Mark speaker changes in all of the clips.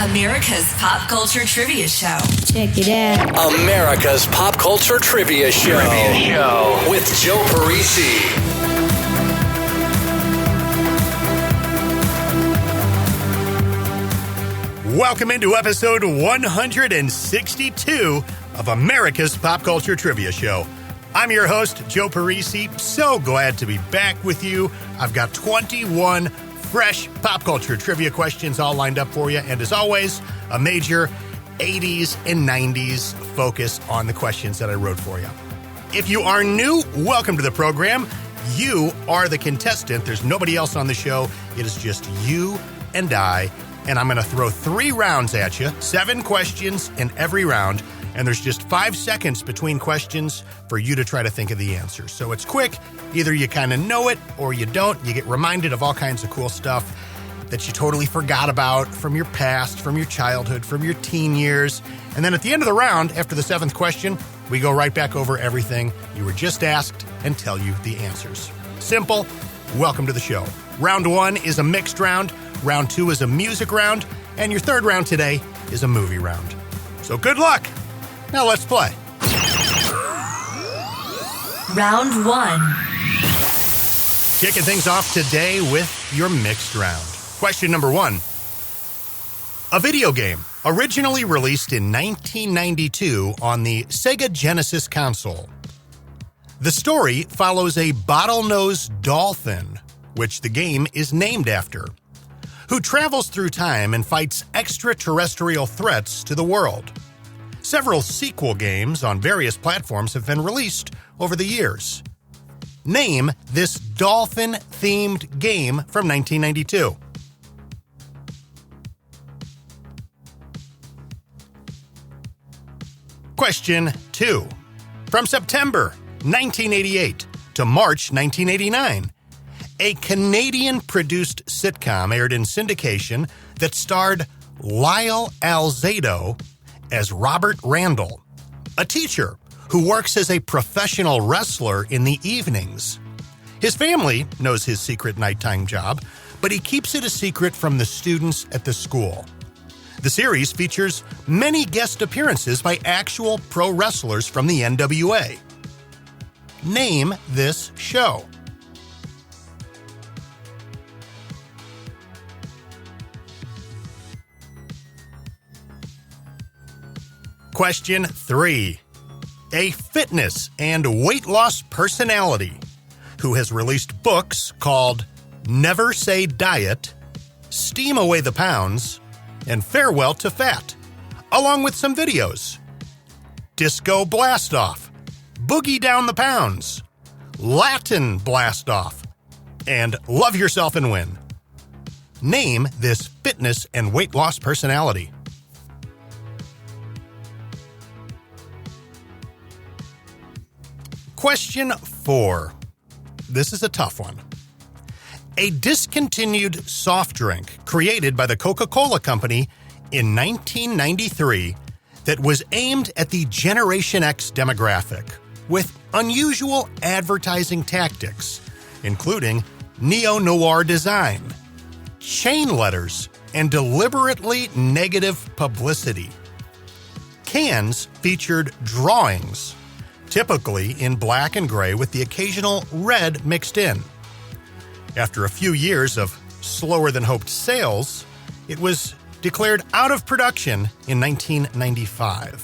Speaker 1: America's Pop Culture Trivia Show.
Speaker 2: Check it out.
Speaker 3: America's Pop Culture Trivia Show. With Joe Parisi.
Speaker 4: Welcome into episode 162 of America's Pop Culture Trivia Show. I'm your host, Joe Parisi. So glad to be back with you. I've got 21 fresh pop culture trivia questions all lined up for you. And as always, a major 80s and 90s focus on the questions that I wrote for you. If you are new, welcome to the program. You are the contestant. There's nobody else on the show. It is just you and I. And I'm going to throw 3 rounds at you, 7 questions in every round. And there's just 5 seconds between questions for you to try to think of the answer. So it's quick. Either you kind of know it or you don't. You get reminded of all kinds of cool stuff that you totally forgot about from your past, from your childhood, from your teen years. And then at the end of the round, after the 7th question, we go right back over everything you were just asked and tell you the answers. Simple. Welcome to the show. Round 1 is a mixed round. Round 2 is a music round. And your 3rd round today is a movie round. So good luck. Now let's play.
Speaker 1: Round 1.
Speaker 4: Kicking things off today with your mixed round. Question number 1. A video game originally released in 1992 on the Sega Genesis console. The story follows a bottlenose dolphin, which the game is named after, who travels through time and fights extraterrestrial threats to the world. Several sequel games on various platforms have been released over the years. Name this dolphin-themed game from 1992. Question 2. From September 1988 to March 1989, a Canadian-produced sitcom aired in syndication that starred Lyle Alzado as Robert Randall, a teacher who works as a professional wrestler in the evenings. His family knows his secret nighttime job, but he keeps it a secret from the students at the school. The series features many guest appearances by actual pro wrestlers from the NWA. Name this show. Question 3. A fitness and weight loss personality who has released books called Never Say Diet, Steam Away the Pounds, and Farewell to Fat, along with some videos. Disco Blast Off, Boogie Down the Pounds, Latin Blast Off, and Love Yourself and Win. Name this fitness and weight loss personality. Question 4. This is a tough one. A discontinued soft drink created by the Coca-Cola Company in 1993 that was aimed at the Generation X demographic with unusual advertising tactics, including neo-noir design, chain letters, and deliberately negative publicity. Cans featured drawings, typically in black and gray with the occasional red mixed in. After a few years of slower-than-hoped sales, it was declared out of production in 1995.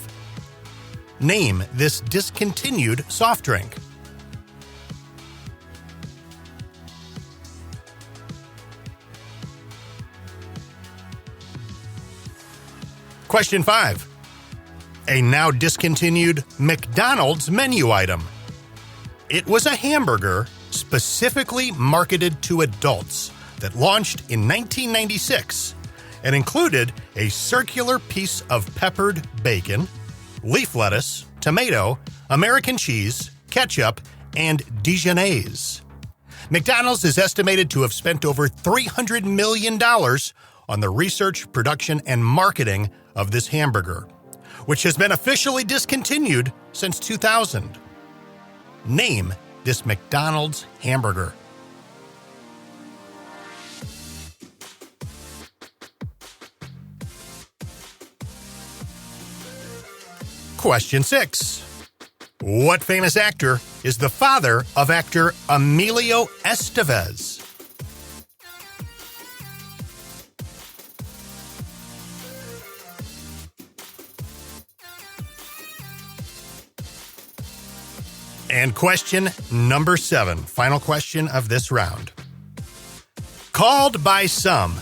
Speaker 4: Name this discontinued soft drink. Question 5. A now discontinued McDonald's menu item. It was a hamburger specifically marketed to adults that launched in 1996 and included a circular piece of peppered bacon, leaf lettuce, tomato, American cheese, ketchup, and Dijonnaise. McDonald's is estimated to have spent over $300 million on the research, production, and marketing of this hamburger, which has been officially discontinued since 2000. Name this McDonald's hamburger. Question 6. What famous actor is the father of actor Emilio Estevez? And question number 7, final question of this round. Called by some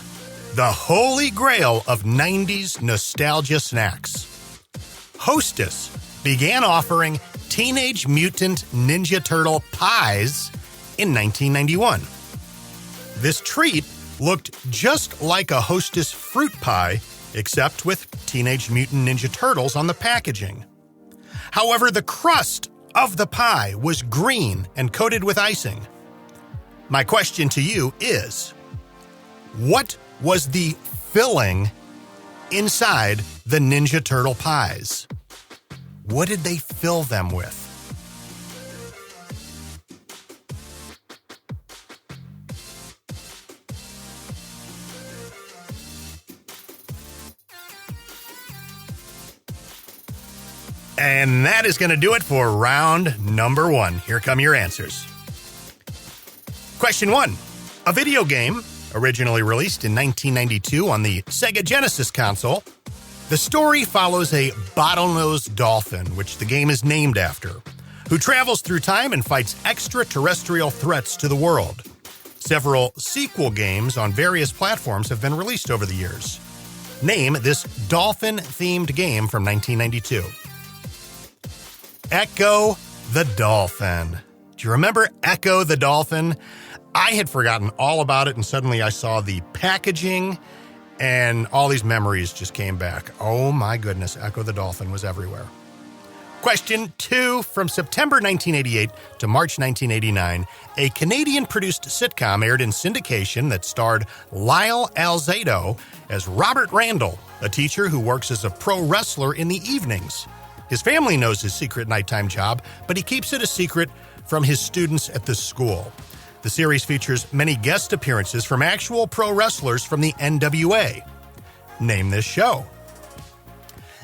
Speaker 4: the holy grail of 90s nostalgia snacks, Hostess began offering Teenage Mutant Ninja Turtle pies in 1991. This treat looked just like a Hostess fruit pie, except with Teenage Mutant Ninja Turtles on the packaging. However, the crust of the pie was green and coated with icing. My question to you is, what was the filling inside the Ninja Turtle pies? What did they fill them with? And that is going to do it for round number 1. Here come your answers. Question 1. A video game originally released in 1992 on the Sega Genesis console. The story follows a bottlenose dolphin, which the game is named after, who travels through time and fights extraterrestrial threats to the world. Several sequel games on various platforms have been released over the years. Name this dolphin-themed game from 1992. Ecco the Dolphin. Do you remember Ecco the Dolphin? I had forgotten all about it, and suddenly I saw the packaging, and all these memories just came back. Oh my goodness, Ecco the Dolphin was everywhere. Question 2. From September 1988 to March 1989, a Canadian-produced sitcom aired in syndication that starred Lyle Alzado as Robert Randall, a teacher who works as a pro wrestler in the evenings. His family knows his secret nighttime job, but he keeps it a secret from his students at the school. The series features many guest appearances from actual pro wrestlers from the NWA. Name this show.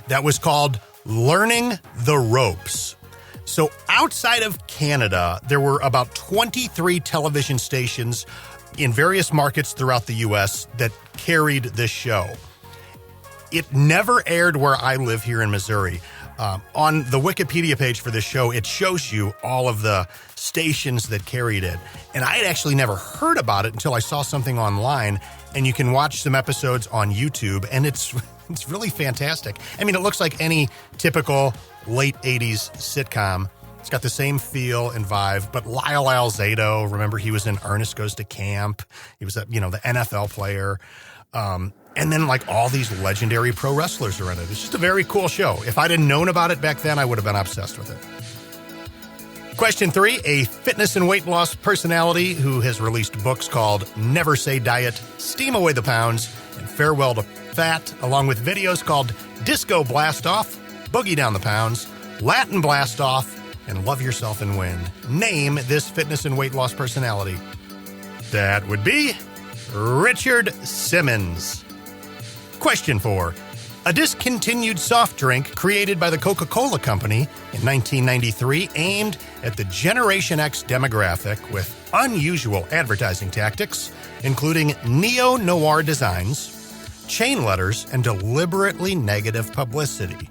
Speaker 4: That was called Learning the Ropes. So outside of Canada, there were about 23 television stations in various markets throughout the U.S. that carried this show. It never aired where I live here in Missouri. On the Wikipedia page for this show, it shows you all of the stations that carried it. And I had actually never heard about it until I saw something online, and you can watch some episodes on YouTube, and it's really fantastic. I mean, it looks like any typical late 80s sitcom. It's got the same feel and vibe, but Lyle Alzado, remember he was in Ernest Goes to Camp. He was, the NFL player. And then, all these legendary pro wrestlers are in it. It's just a very cool show. If I'd have known about it back then, I would have been obsessed with it. Question 3. A fitness and weight loss personality who has released books called Never Say Diet, Steam Away the Pounds, and Farewell to Fat, along with videos called Disco Blast Off, Boogie Down the Pounds, Latin Blast Off, and Love Yourself and Win. Name this fitness and weight loss personality. That would be Richard Simmons. Question 4. A discontinued soft drink created by the Coca-Cola Company in 1993 aimed at the Generation X demographic with unusual advertising tactics, including neo-noir designs, chain letters, and deliberately negative publicity.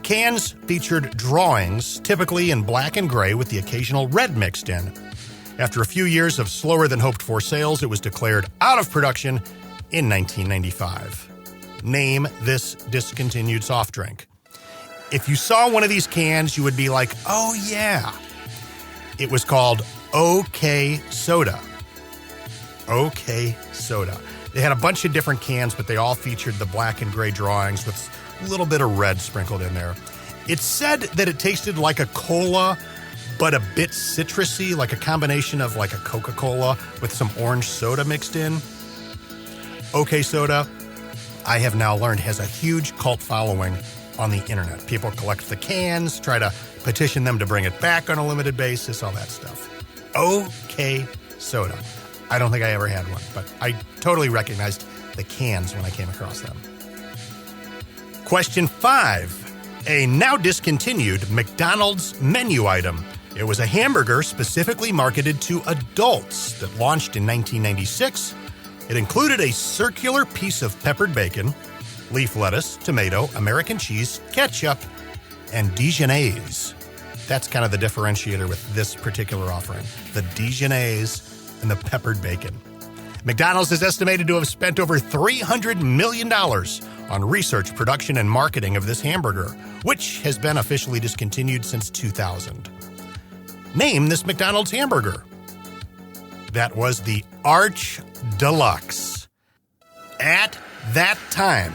Speaker 4: Cans featured drawings, typically in black and gray with the occasional red mixed in. After a few years of slower-than-hoped-for sales, it was declared out of production in 1995. Name this discontinued soft drink. If you saw one of these cans, you would be like, oh yeah. It was called OK Soda. OK Soda. They had a bunch of different cans, but they all featured the black and gray drawings with a little bit of red sprinkled in there. It said that it tasted like a cola, but a bit citrusy, like a combination of a Coca-Cola with some orange soda mixed in. OK Soda, I have now learned, has a huge cult following on the internet. People collect the cans, try to petition them to bring it back on a limited basis, all that stuff. OK Soda. I don't think I ever had one, but I totally recognized the cans when I came across them. Question 5. a now discontinued McDonald's menu item. It was a hamburger specifically marketed to adults that launched in 1996. It included a circular piece of peppered bacon, leaf lettuce, tomato, American cheese, ketchup, and Dijonnaise. That's kind of the differentiator with this particular offering, the Dijonnaise and the peppered bacon. McDonald's is estimated to have spent over $300 million on research, production, and marketing of this hamburger, which has been officially discontinued since 2000. Name this McDonald's hamburger. That was the Arch Deluxe. At that time,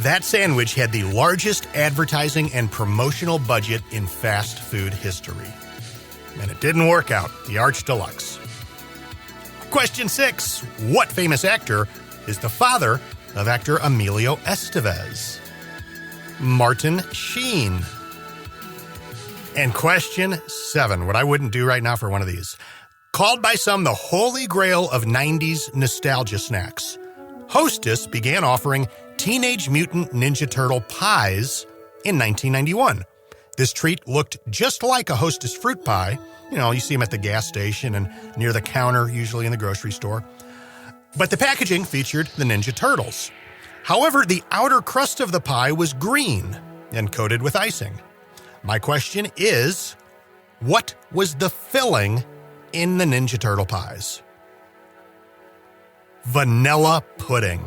Speaker 4: that sandwich had the largest advertising and promotional budget in fast food history. And it didn't work out, the Arch Deluxe. Question 6. What famous actor is the father of actor Emilio Estevez? Martin Sheen. And question 7, what I wouldn't do right now for one of these. Called by some the holy grail of 90s nostalgia snacks, Hostess began offering Teenage Mutant Ninja Turtle pies in 1991. This treat looked just like a Hostess fruit pie. You know, you see them at the gas station and near the counter, usually in the grocery store. But the packaging featured the Ninja Turtles. However, the outer crust of the pie was green and coated with icing. My question is, what was the filling in the Ninja Turtle pies? Vanilla pudding.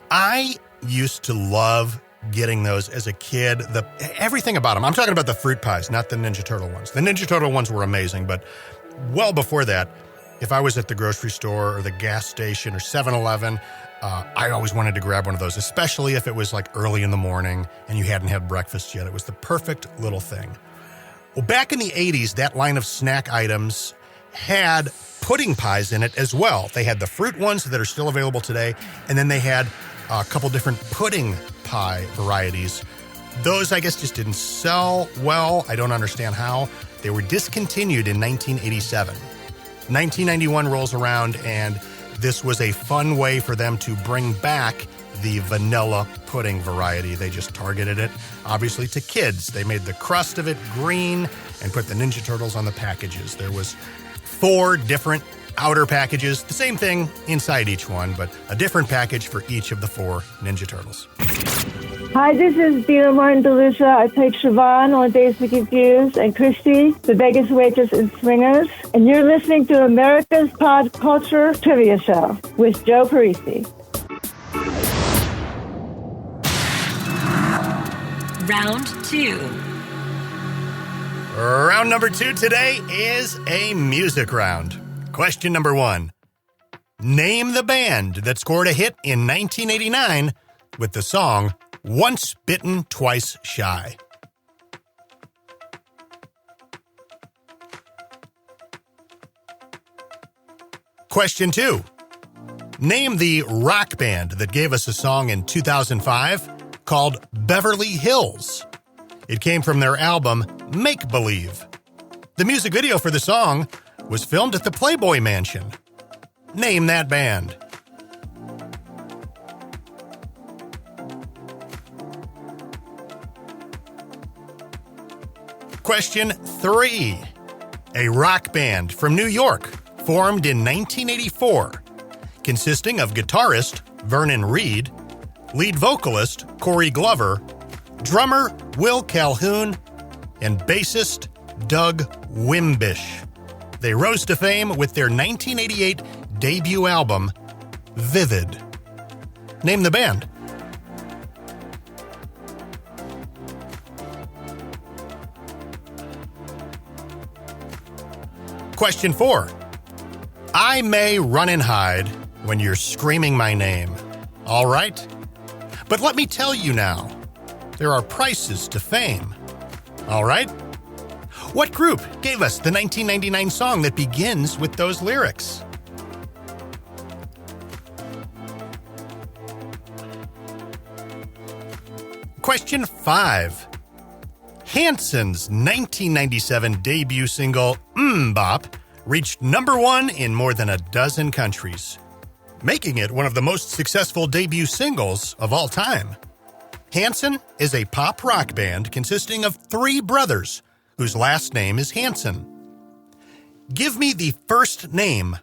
Speaker 4: I used to love getting those as a kid. Everything about them. I'm talking about the fruit pies, not the Ninja Turtle ones. The Ninja Turtle ones were amazing, but well before that, if I was at the grocery store or the gas station or 7-Eleven, I always wanted to grab one of those, especially if it was like early in the morning and you hadn't had breakfast yet. It was the perfect little thing. Well, back in the 80s, that line of snack items had pudding pies in it as well. They had the fruit ones that are still available today, and then they had a couple different pudding pie varieties. Those, I guess, just didn't sell well. I don't understand how. They were discontinued in 1987. 1991 rolls around, and this was a fun way for them to bring back the vanilla pudding variety. They just targeted it, obviously, to kids. They made the crust of it green and put the Ninja Turtles on the packages. There was 4 different outer packages, the same thing inside each one, but a different package for each of the 4 Ninja Turtles.
Speaker 2: Hi, this is Dina Martin DeLucia. I played Siobhan on Days to Confuse and Christy, the Vegas waitress in Swingers. And you're listening to America's Pop Culture Trivia Show with Joe Parisi.
Speaker 1: Round 2.
Speaker 4: Round number 2 today is a music round. Question number 1. Name the band that scored a hit in 1989 with the song Once Bitten, Twice Shy. Question 2. Name the rock band that gave us a song in 2005 called Beverly Hills. It came from their album Make Believe. The music video for the song was filmed at the Playboy Mansion. Name that band. Question 3. A rock band from New York formed in 1984, consisting of guitarist Vernon Reid, lead vocalist Corey Glover, drummer Will Calhoun, and bassist Doug Wimbish. They rose to fame with their 1988 debut album, Vivid. Name the band. Question 4. I may run and hide when you're screaming my name. All right? But let me tell you now, there are prices to fame. All right? What group gave us the 1999 song that begins with those lyrics? Question 5. Hanson's 1997 debut single, Bop, reached number 1 in more than a dozen countries, making it one of the most successful debut singles of all time. Hanson is a pop rock band consisting of three brothers whose last name is Hanson. Give me the first name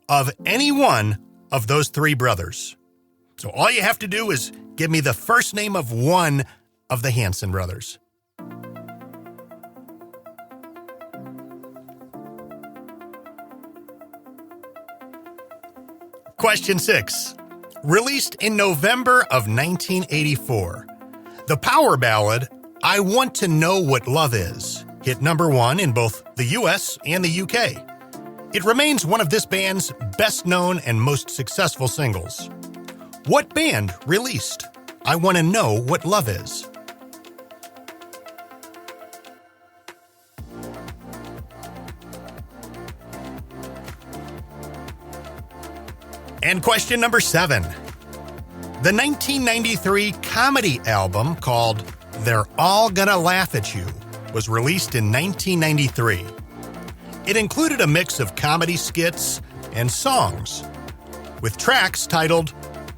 Speaker 4: of any one of those three brothers. So all you have to do is give me the first name of one of the Hanson brothers. Question 6. Released in November of 1984, the power ballad, I Want to Know What Love Is, hit number 1 in both the US and the UK. It remains one of this band's best-known and most successful singles. What band released I Want to Know What Love Is? And question number 7. The 1993 comedy album called They're All Gonna Laugh at You was released in 1993. It included a mix of comedy skits and songs, with tracks titled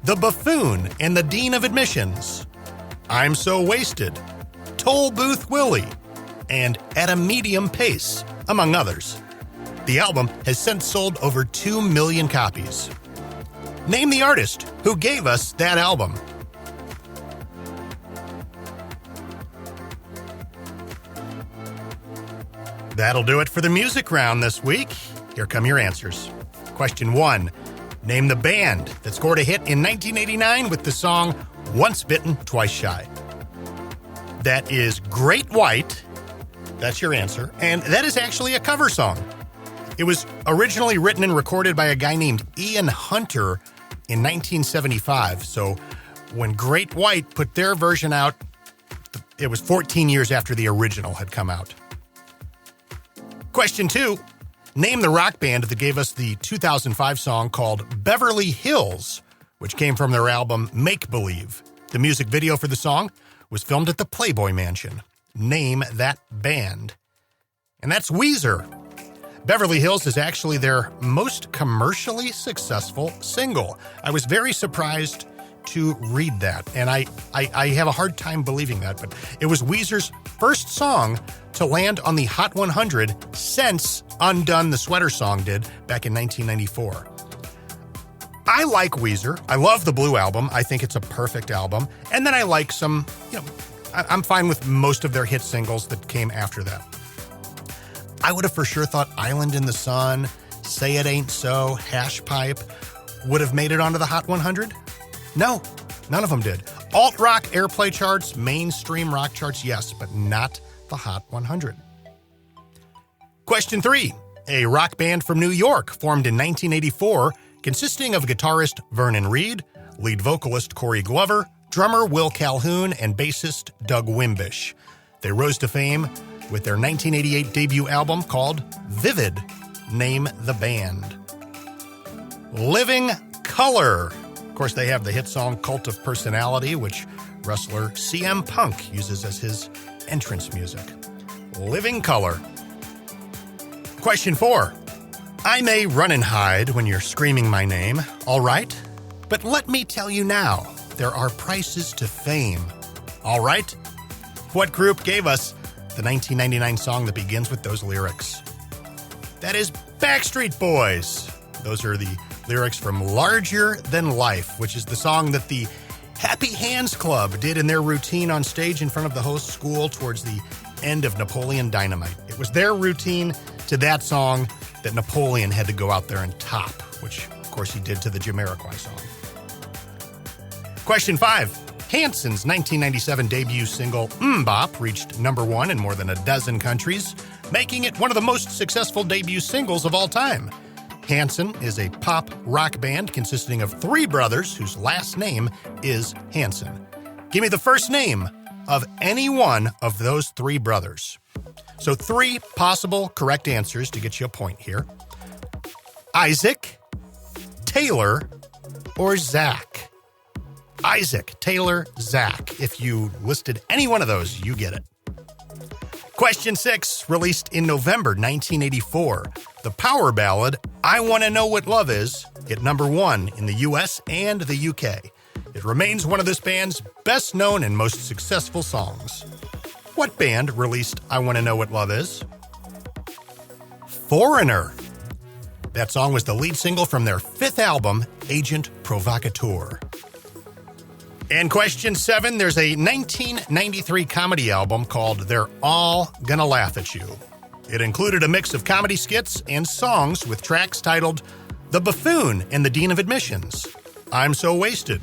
Speaker 4: The Buffoon and the Dean of Admissions, I'm So Wasted, Toll Booth Willie, and At a Medium Pace, among others. The album has since sold over 2 million copies. Name the artist who gave us that album. That'll do it for the music round this week. Here come your answers. Question 1. Name the band that scored a hit in 1989 with the song Once Bitten, Twice Shy. That is Great White. That's your answer. And that is actually a cover song. It was originally written and recorded by a guy named Ian Hunter in 1975. So when Great White put their version out, it was 14 years after the original had come out. Question 2. Name the rock band that gave us the 2005 song called Beverly Hills, which came from their album Make Believe. The music video for the song was filmed at the Playboy Mansion. Name that band. And that's Weezer. Beverly Hills is actually their most commercially successful single. I was very surprised to read that, and I have a hard time believing that, but it was Weezer's first song to land on the Hot 100 since Undone, the Sweater Song, did back in 1994. I like Weezer. I love the Blue Album. I think it's a perfect album. And then I like some, I'm fine with most of their hit singles that came after that. I would have for sure thought Island in the Sun, Say It Ain't So, Hash Pipe would have made it onto the Hot 100. No, none of them did. Alt-rock airplay charts, mainstream rock charts, yes, but not the Hot 100. Question 3. A rock band from New York formed in 1984 consisting of guitarist Vernon Reid, lead vocalist Corey Glover, drummer Will Calhoun, and bassist Doug Wimbish. They rose to fame with their 1988 debut album called Vivid. Name the band. Living Colour. Of course, they have the hit song Cult of Personality, which wrestler CM Punk uses as his entrance music. Living Colour. Question 4. I may run and hide when you're screaming my name, all right? But let me tell you now, there are prices to fame, all right? What group gave us the 1999 song that begins with those lyrics? That is Backstreet Boys. Those are the lyrics from Larger Than Life, which is the song that the Happy Hands Club did in their routine on stage in front of the host school towards the end of Napoleon Dynamite. It was their routine to that song that Napoleon had to go out there and top, which, of course, he did to the Jamiroquai song. Question 5. Hanson's 1997 debut single, Bop, reached number 1 in more than a dozen countries, making it one of the most successful debut singles of all time. Hanson is a pop rock band consisting of 3 brothers whose last name is Hanson. Give me the first name of any one of those 3 brothers. So 3 possible correct answers to get you a point here. Isaac, Taylor, or Zach. Isaac, Taylor, Zach. If you listed any one of those, you get it. Question 6, released in November 1984. The power ballad, I Want to Know What Love Is, hit number 1 in the US and the UK. It remains one of this band's best known and most successful songs. What band released I Want to Know What Love Is? Foreigner. That song was the lead single from their fifth album, Agent Provocateur. And question 7, there's a 1993 comedy album called They're All Gonna Laugh at You. It included a mix of comedy skits and songs with tracks titled The Buffoon and the Dean of Admissions, I'm So Wasted,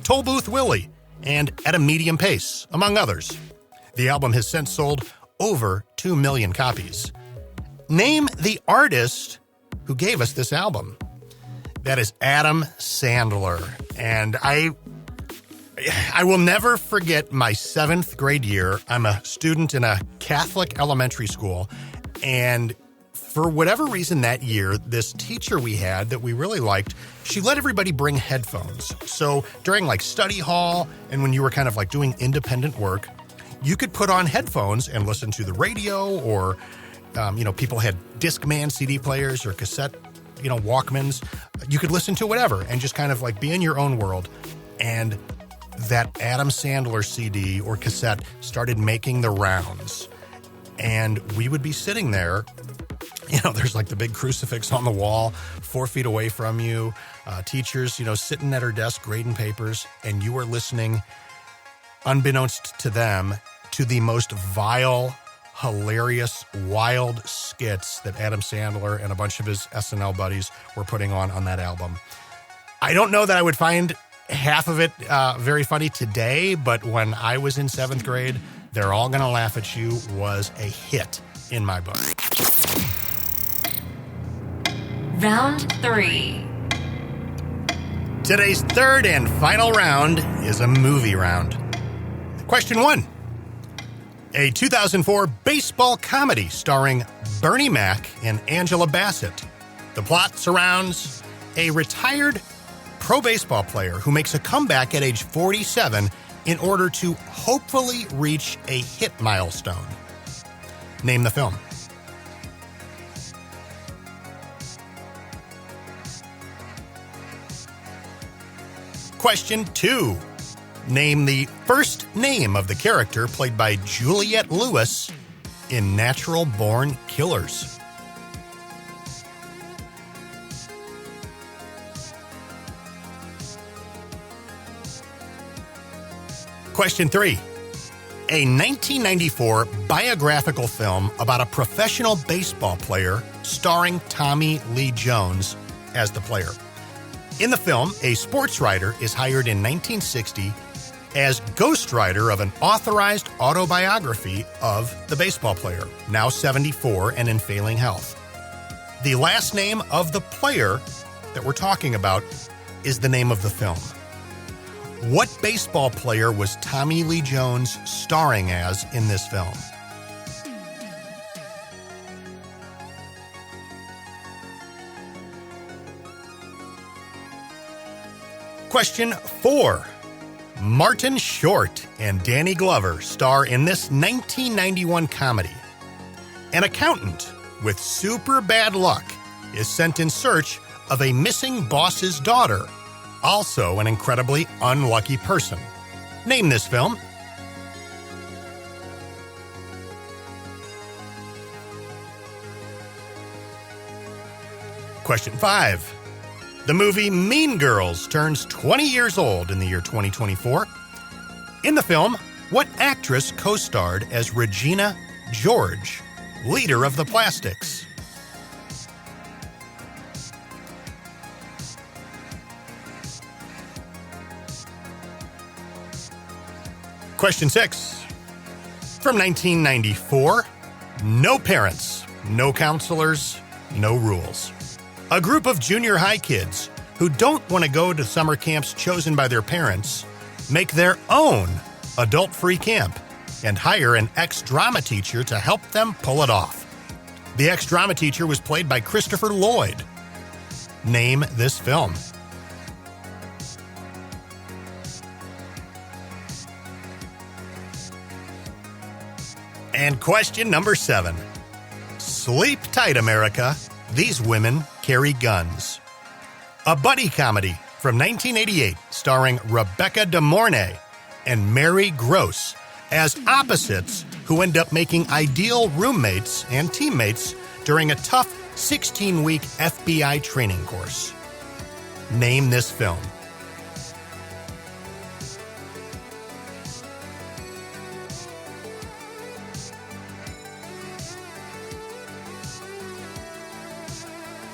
Speaker 4: Toll Booth Willie, and At a Medium Pace, among others. The album has since sold over 2 million copies. Name the artist who gave us this album. That is Adam Sandler. And I will never forget my 7th grade year. I'm a student in a Catholic elementary school. And for whatever reason that year, this teacher we had that we really liked, she let everybody bring headphones. So during like study hall and when you were kind of like doing independent work, you could put on headphones and listen to the radio or people had Discman CD players or cassette, Walkmans. You could listen to whatever and just kind of like be in your own world. And that Adam Sandler CD or cassette started making the rounds. And we would be sitting there, there's like the big crucifix on the wall, 4 feet away from you, teachers, sitting at her desk grading papers, and you were listening, unbeknownst to them, to the most vile, hilarious, wild skits that Adam Sandler and a bunch of his SNL buddies were putting on that album. I don't know that I would find half of it very funny today, but when I was in 7th grade, They're All Gonna Laugh at You was a hit in my book.
Speaker 1: Round 3.
Speaker 4: Today's third and final round is a movie round. Question 1. A 2004 baseball comedy starring Bernie Mac and Angela Bassett. The plot surrounds a retired pro baseball player who makes a comeback at age 47 in order to hopefully reach a hit milestone. Name the film. Question 2. Name the first name of the character played by Juliette Lewis in Natural Born Killers. Question 3. A 1994 biographical film about a professional baseball player starring Tommy Lee Jones as the player. In the film, a sports writer is hired in 1960 as ghostwriter of an authorized autobiography of the baseball player, now 74 and in failing health. The last name of the player that we're talking about is the name of the film. What baseball player was Tommy Lee Jones starring as in this film? Question 4. Martin Short and Danny Glover star in this 1991 comedy. An accountant with super bad luck is sent in search of a missing boss's daughter, also an incredibly unlucky person. Name this film. Question 5. The movie Mean Girls turns 20 years old in the year 2024. In the film, what actress co-starred as Regina George, leader of the Plastics? Question 6. From 1994, no parents, no counselors, no rules. A group of junior high kids who don't want to go to summer camps chosen by their parents make their own adult-free camp and hire an ex-drama teacher to help them pull it off. The ex-drama teacher was played by Christopher Lloyd. Name this film. And question number 7. Sleep tight, America. These women carry guns. A buddy comedy from 1988 starring Rebecca De Mornay and Mary Gross as opposites who end up making ideal roommates and teammates during a tough 16-week FBI training course. Name this film.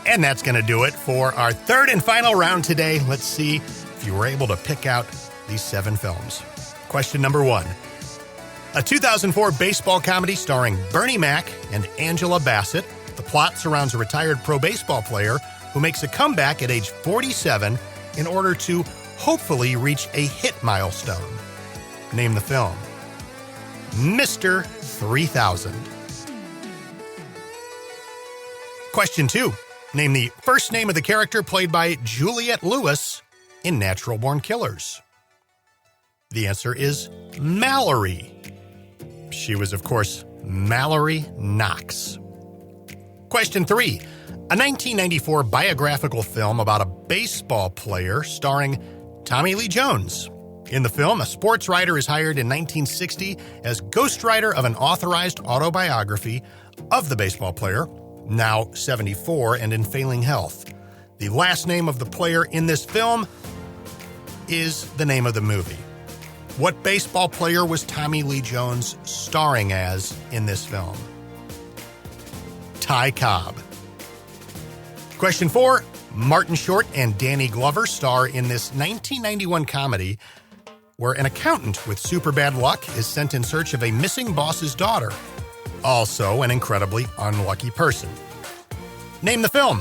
Speaker 4: And that's going to do it for our third and final round today. Let's see if you were able to pick out these 7 films. Question number 1. A 2004 baseball comedy starring Bernie Mac and Angela Bassett. The plot surrounds a retired pro baseball player who makes a comeback at age 47 in order to hopefully reach a hit milestone. Name the film. Mr. 3000. Question 2. Name the first name of the character played by Juliette Lewis in Natural Born Killers. The answer is Mallory. She was, of course, Mallory Knox. Question 3. A 1994 biographical film about a baseball player starring Tommy Lee Jones. In the film, a sports writer is hired in 1960 as ghostwriter of an authorized autobiography of the baseball player, now 74 and in failing health. The last name of the player in this film is the name of the movie. What baseball player was Tommy Lee Jones starring as in this film? Ty Cobb. Question 4. Martin Short and Danny Glover star in this 1991 comedy where an accountant with super bad luck is sent in search of a missing boss's daughter. Also an incredibly unlucky person. Name the film.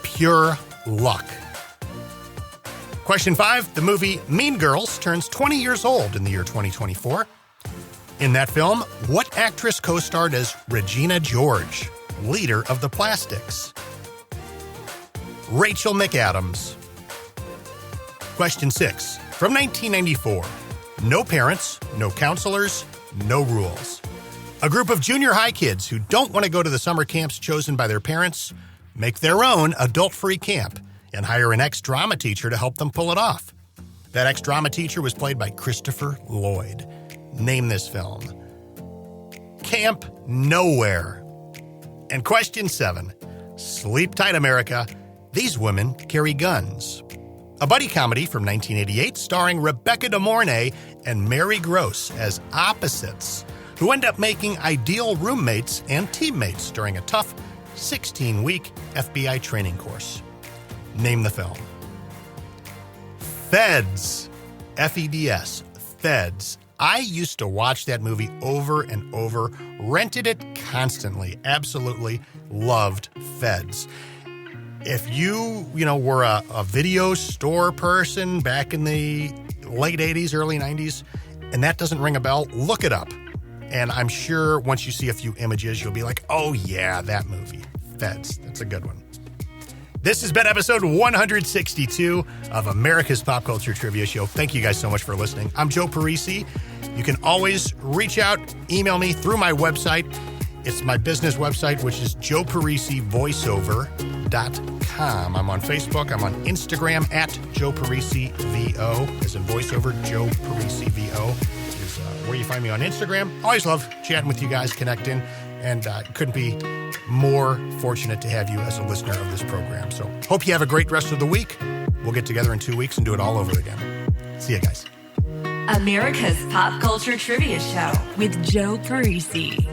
Speaker 4: Pure Luck. Question 5. The movie Mean Girls turns 20 years old in the year 2024. In that film, what actress co-starred as Regina George, leader of the Plastics? Rachel McAdams. Question 6. From 1994. No parents, no counselors, no rules. A group of junior high kids who don't want to go to the summer camps chosen by their parents make their own adult-free camp and hire an ex-drama teacher to help them pull it off. That ex-drama teacher was played by Christopher Lloyd. Name this film. Camp Nowhere. And question 7. Sleep tight, America. These women carry guns. A buddy comedy from 1988 starring Rebecca De Mornay and Mary Gross as opposites who end up making ideal roommates and teammates during a tough 16-week FBI training course. Name the film. Feds. F-E-D-S. Feds. I used to watch that movie over and over, rented it constantly, absolutely loved Feds. If you were a video store person back in the late 80s, early 90s, and that doesn't ring a bell, look it up. And I'm sure once you see a few images, you'll be like, oh yeah, that movie, Feds. That's a good one. This has been episode 162 of America's Pop Culture Trivia Show. Thank you guys so much for listening. I'm Joe Parisi. You can always reach out, email me through my website. It's my business website, which is joeparisivoiceover.com. I'm on Facebook. I'm on Instagram at Joe Parisi VO, as in voiceover. Joe Parisi VO is where you find me on Instagram. Always love chatting with you guys, connecting, and couldn't be more fortunate to have you as a listener of this program. So hope you have a great rest of the week. We'll get together in 2 weeks and do it all over again. See you guys.
Speaker 1: America's Pop Culture Trivia Show with Joe Parisi.